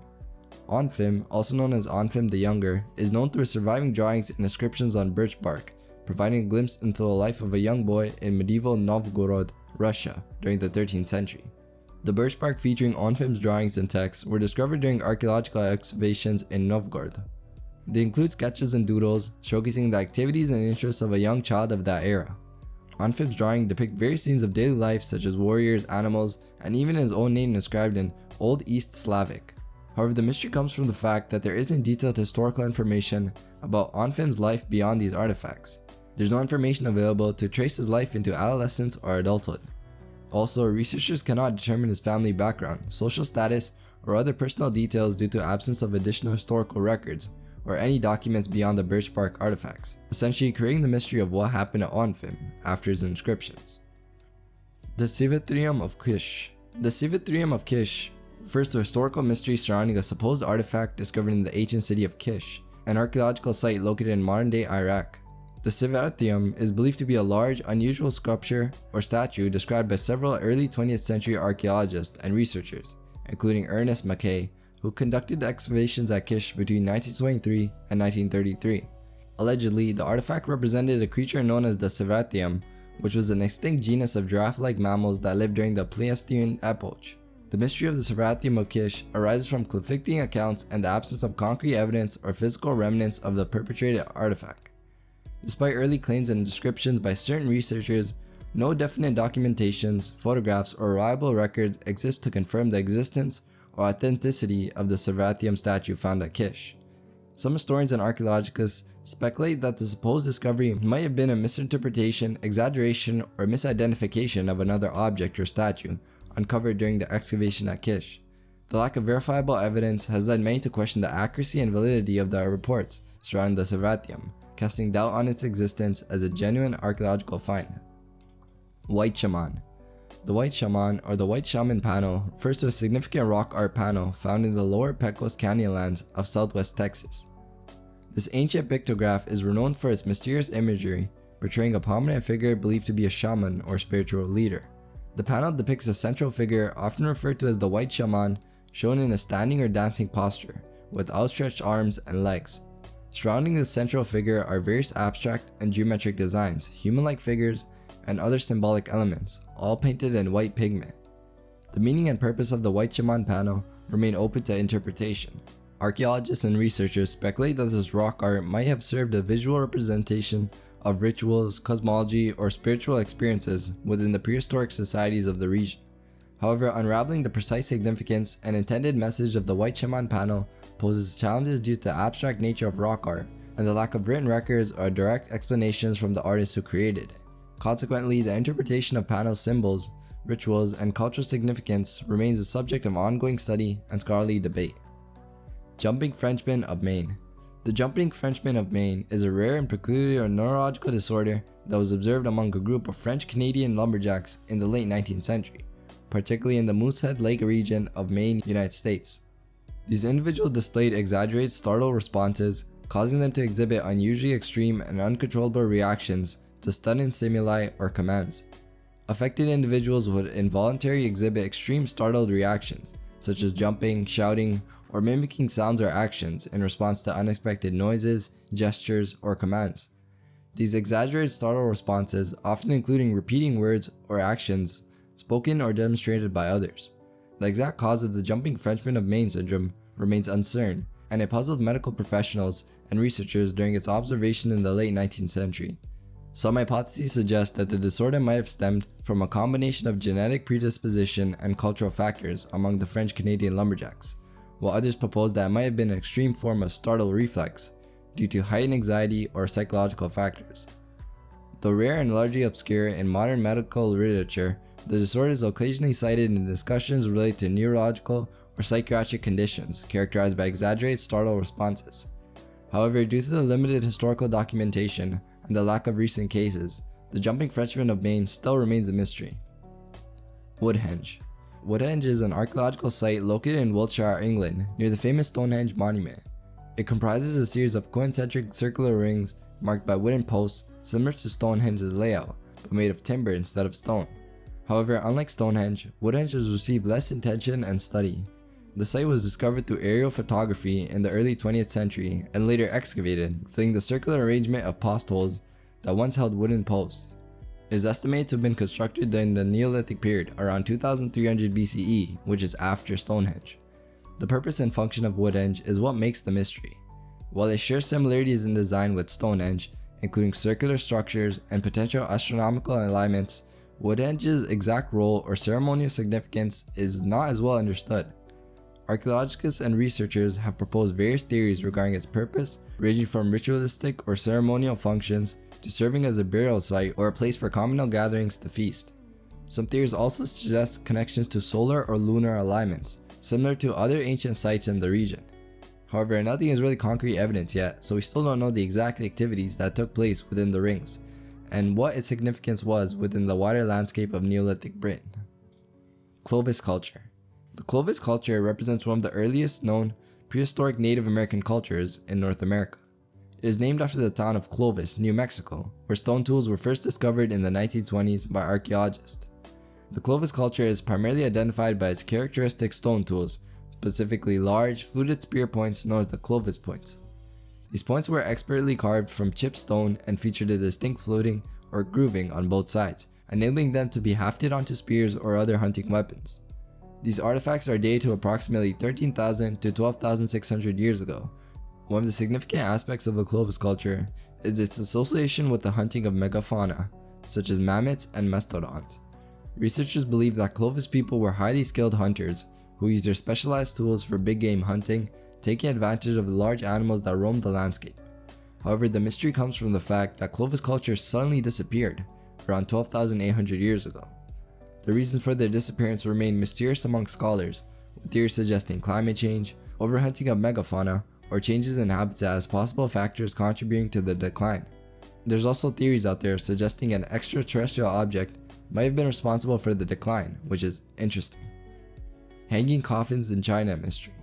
Speaker 1: Onfim, also known as Onfim the Younger, is known through surviving drawings and inscriptions on birch bark, providing a glimpse into the life of a young boy in medieval Novgorod, Russia, during the 13th century. The birch bark featuring Onfim's drawings and texts were discovered during archaeological excavations in Novgorod. They include sketches and doodles, showcasing the activities and interests of a young child of that era. Onfim's drawings depict various scenes of daily life such as warriors, animals, and even his own name inscribed in Old East Slavic. However, the mystery comes from the fact that there isn't detailed historical information about Onfim's life beyond these artifacts. There's no information available to trace his life into adolescence or adulthood. Also, researchers cannot determine his family background, social status, or other personal details due to absence of additional historical records, or any documents beyond the birch bark artifacts, essentially creating the mystery of what happened to Onfim after his inscriptions. The Civitrium of Kish. The Civitrium of Kish refers to a historical mystery surrounding a supposed artifact discovered in the ancient city of Kish, an archaeological site located in modern-day Iraq. The Civitrium is believed to be a large, unusual sculpture or statue described by several early 20th century archaeologists and researchers, including Ernest Mackay, who conducted excavations at Kish between 1923 and 1933. Allegedly, the artifact represented a creature known as the Civitrium, which was an extinct genus of giraffe-like mammals that lived during the Pleistocene epoch. The mystery of the Sarathium of Kish arises from conflicting accounts and the absence of concrete evidence or physical remnants of the perpetrated artifact. Despite early claims and descriptions by certain researchers, no definite documentations, photographs, or reliable records exist to confirm the existence or authenticity of the Sarathium statue found at Kish. Some historians and archaeologists speculate that the supposed discovery might have been a misinterpretation, exaggeration, or misidentification of another object or statue uncovered during the excavation at Kish. The lack of verifiable evidence has led many to question the accuracy and validity of the reports surrounding the Sarathium, casting doubt on its existence as a genuine archaeological find. White Shaman. The White Shaman, or the White Shaman panel, refers to a significant rock art panel found in the lower Pecos Canyonlands of southwest Texas. This ancient pictograph is renowned for its mysterious imagery, portraying a prominent figure believed to be a shaman or spiritual leader. The panel depicts a central figure, often referred to as the White Shaman, shown in a standing or dancing posture, with outstretched arms and legs. Surrounding this central figure are various abstract and geometric designs, human-like figures, and other symbolic elements, all painted in white pigment. The meaning and purpose of the White Shaman panel remain open to interpretation. Archaeologists and researchers speculate that this rock art might have served a visual representation of rituals, cosmology, or spiritual experiences within the prehistoric societies of the region. However, unraveling the precise significance and intended message of the White Shaman panel poses challenges due to the abstract nature of rock art and the lack of written records or direct explanations from the artists who created it. Consequently, the interpretation of panel symbols, rituals, and cultural significance remains a subject of ongoing study and scholarly debate. Jumping Frenchman of Maine. The Jumping Frenchman of Maine is a rare and peculiar neurological disorder that was observed among a group of French-Canadian lumberjacks in the late 19th century, particularly in the Moosehead Lake region of Maine, United States. These individuals displayed exaggerated startle responses, causing them to exhibit unusually extreme and uncontrollable reactions to stunning stimuli or commands. Affected individuals would involuntarily exhibit extreme startled reactions, such as jumping, shouting, or mimicking sounds or actions in response to unexpected noises, gestures, or commands. These exaggerated startle responses often including repeating words or actions spoken or demonstrated by others. The exact cause of the Jumping Frenchman of Maine syndrome remains uncertain, and it puzzled medical professionals and researchers during its observation in the late 19th century. Some hypotheses suggest that the disorder might have stemmed from a combination of genetic predisposition and cultural factors among the French-Canadian lumberjacks, while others propose that it might have been an extreme form of startle reflex due to heightened anxiety or psychological factors. Though rare and largely obscure in modern medical literature, the disorder is occasionally cited in discussions related to neurological or psychiatric conditions characterized by exaggerated startle responses. However, due to the limited historical documentation and the lack of recent cases, the Jumping Frenchman of Maine still remains a mystery. Woodhenge. Woodhenge is an archaeological site located in Wiltshire, England, near the famous Stonehenge monument. It comprises a series of concentric circular rings marked by wooden posts similar to Stonehenge's layout, but made of timber instead of stone. However, unlike Stonehenge, Woodhenge has received less attention and study. The site was discovered through aerial photography in the early 20th century and later excavated, revealing the circular arrangement of post holes that once held wooden posts. It is estimated to have been constructed during the Neolithic period around 2300 BCE, which is after Stonehenge. The purpose and function of Woodhenge is what makes the mystery. While it shares similarities in design with Stonehenge, including circular structures and potential astronomical alignments, Woodhenge's exact role or ceremonial significance is not as well understood. Archaeologists and researchers have proposed various theories regarding its purpose, ranging from ritualistic or ceremonial functions to serving as a burial site or a place for communal gatherings to feast. Some theories also suggest connections to solar or lunar alignments, similar to other ancient sites in the region. However, nothing is really concrete evidence yet, so we still don't know the exact activities that took place within the rings, and what its significance was within the wider landscape of Neolithic Britain. Clovis culture. The Clovis culture represents one of the earliest known prehistoric Native American cultures in North America. It is named after the town of Clovis, New Mexico, where stone tools were first discovered in the 1920s by archaeologists. The Clovis culture is primarily identified by its characteristic stone tools, specifically large, fluted spear points known as the Clovis points. These points were expertly carved from chipped stone and featured a distinct fluting or grooving on both sides, enabling them to be hafted onto spears or other hunting weapons. These artifacts are dated to approximately 13,000 to 12,600 years ago. One of the significant aspects of the Clovis culture is its association with the hunting of megafauna, such as mammoths and mastodons. Researchers believe that Clovis people were highly skilled hunters who used their specialized tools for big game hunting, taking advantage of the large animals that roamed the landscape. However, the mystery comes from the fact that Clovis culture suddenly disappeared around 12,800 years ago. The reasons for their disappearance remain mysterious among scholars, with theories suggesting climate change, overhunting of megafauna, or changes in habitat as possible factors contributing to the decline. There's also theories out there suggesting an extraterrestrial object might have been responsible for the decline, which is interesting. Hanging coffins in China mystery.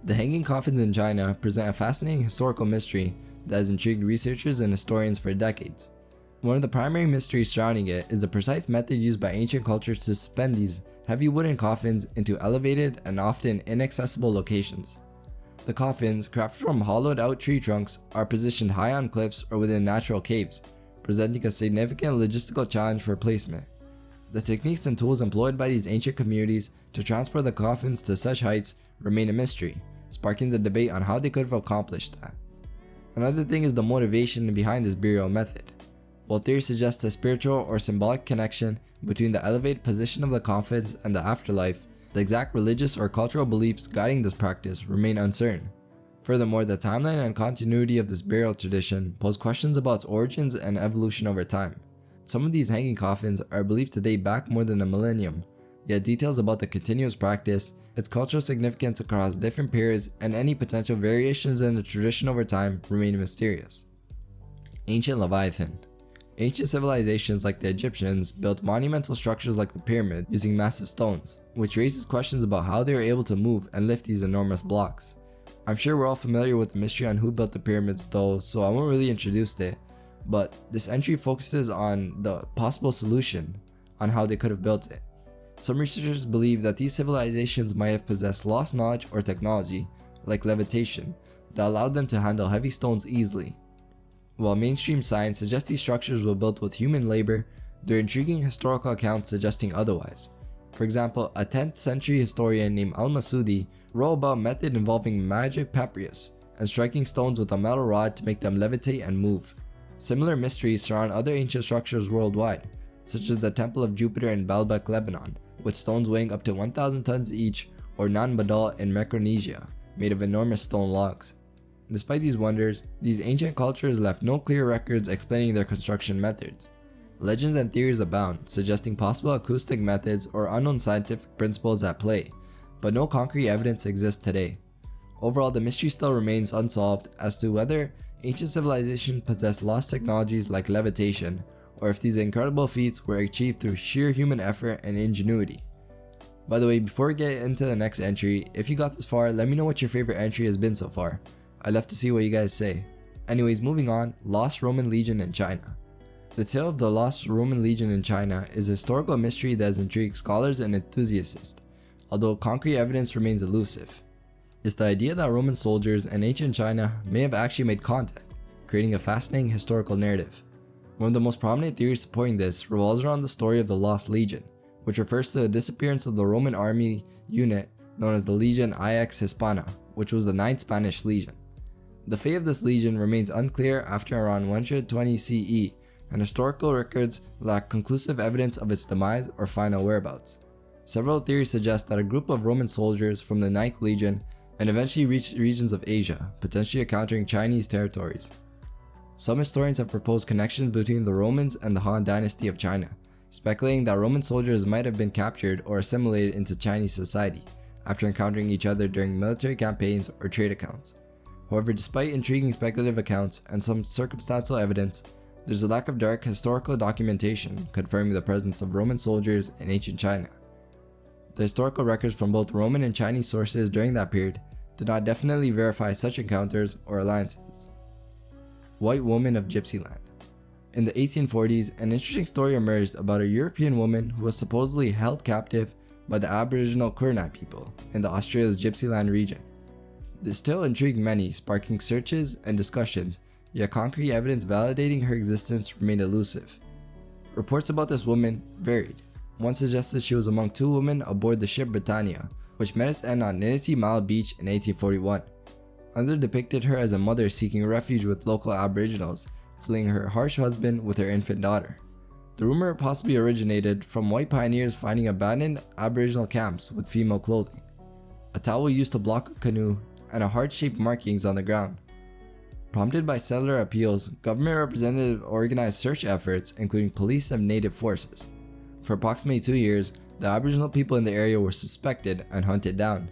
Speaker 1: The hanging coffins in China present a fascinating historical mystery that has intrigued researchers and historians for decades. One of the primary mysteries surrounding it is the precise method used by ancient cultures to suspend these heavy wooden coffins into elevated and often inaccessible locations. The coffins, crafted from hollowed out tree trunks, are positioned high on cliffs or within natural caves, presenting a significant logistical challenge for placement. The techniques and tools employed by these ancient communities to transport the coffins to such heights remain a mystery, sparking the debate on how they could have accomplished that. Another thing is the motivation behind this burial method. While theories suggest a spiritual or symbolic connection between the elevated position of the coffins and the afterlife, the exact religious or cultural beliefs guiding this practice remain uncertain. Furthermore, the timeline and continuity of this burial tradition pose questions about its origins and evolution over time. Some of these hanging coffins are believed to date back more than a millennium, yet details about the continuous practice, its cultural significance across different periods, and any potential variations in the tradition over time remain mysterious. Ancient Leviathan. Ancient civilizations like the Egyptians built monumental structures like the pyramid using massive stones, which raises questions about how they were able to move and lift these enormous blocks. I'm sure we're all familiar with the mystery on who built the pyramids though, so I won't really introduce it, but this entry focuses on the possible solution on how they could have built it. Some researchers believe that these civilizations might have possessed lost knowledge or technology, like levitation, that allowed them to handle heavy stones easily. While mainstream science suggests these structures were built with human labor, there are intriguing historical accounts suggesting otherwise. For example, a 10th century historian named Al-Masudi wrote about a method involving magic papyrus and striking stones with a metal rod to make them levitate and move. Similar mysteries surround other ancient structures worldwide, such as the Temple of Jupiter in Baalbek, Lebanon, with stones weighing up to 1,000 tons each, or Nan Badal in Micronesia, made of enormous stone logs. Despite these wonders, these ancient cultures left no clear records explaining their construction methods. Legends and theories abound, suggesting possible acoustic methods or unknown scientific principles at play, but no concrete evidence exists today. Overall, the mystery still remains unsolved as to whether ancient civilizations possessed lost technologies like levitation, or if these incredible feats were achieved through sheer human effort and ingenuity. By the way, before we get into the next entry, if you got this far, let me know what your favorite entry has been so far. I'd love to see what you guys say. Anyways, moving on, Lost Roman Legion in China. The tale of the Lost Roman Legion in China is a historical mystery that has intrigued scholars and enthusiasts, although concrete evidence remains elusive. It's the idea that Roman soldiers in ancient China may have actually made contact, creating a fascinating historical narrative. One of the most prominent theories supporting this revolves around the story of the Lost Legion, which refers to the disappearance of the Roman army unit known as the Legion Ix Hispana, which was the 9th Spanish Legion. The fate of this legion remains unclear after around 120 CE, and historical records lack conclusive evidence of its demise or final whereabouts. Several theories suggest that a group of Roman soldiers from the 9th Legion and eventually reached regions of Asia, potentially encountering Chinese territories. Some historians have proposed connections between the Romans and the Han Dynasty of China, speculating that Roman soldiers might have been captured or assimilated into Chinese society after encountering each other during military campaigns or trade accounts. However, despite intriguing speculative accounts and some circumstantial evidence, there's a lack of direct historical documentation confirming the presence of Roman soldiers in ancient China. The historical records from both Roman and Chinese sources during that period did not definitely verify such encounters or alliances. White Woman of Gypsyland. In the 1840s, an interesting story emerged about a European woman who was supposedly held captive by the Aboriginal Kurnai people in the Australia's Gypsyland region. This tale intrigued many, sparking searches and discussions, yet concrete evidence validating her existence remained elusive. Reports about this woman varied. One suggested she was among two women aboard the ship Britannia, which met its end on Ninety Mile Beach in 1841. Another depicted her as a mother seeking refuge with local aboriginals, fleeing her harsh husband with her infant daughter. The rumor possibly originated from white pioneers finding abandoned aboriginal camps with female clothing, a towel used to block a canoe, and a heart-shaped markings on the ground. Prompted by settler appeals, government representatives organized search efforts, including police and native forces. For approximately 2 years, the Aboriginal people in the area were suspected and hunted down.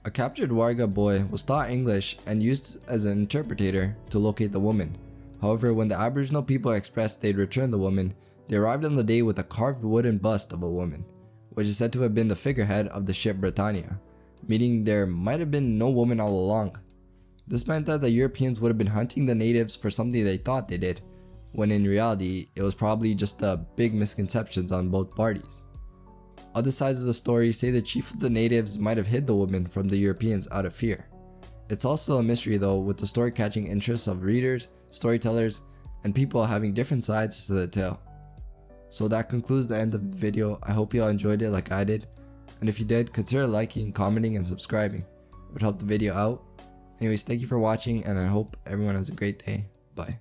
Speaker 1: A captured Warga boy was taught English and used as an interpreter to locate the woman. However, when the Aboriginal people expressed they'd return the woman, they arrived on the day with a carved wooden bust of a woman, which is said to have been the figurehead of the ship Britannia, meaning there might have been no woman all along. This meant that the Europeans would have been hunting the natives for something they thought they did, when in reality, it was probably just big misconceptions on both parties. Other sides of the story say the chief of the natives might have hid the woman from the Europeans out of fear. It's also a mystery though, with the story catching interests of readers, storytellers, and people having different sides to the tale. So that concludes the end of the video. I hope you all enjoyed it like I did, and if you did, consider liking, commenting, and subscribing. It would help the video out. Anyways, thank you for watching, and I hope everyone has a great day. Bye.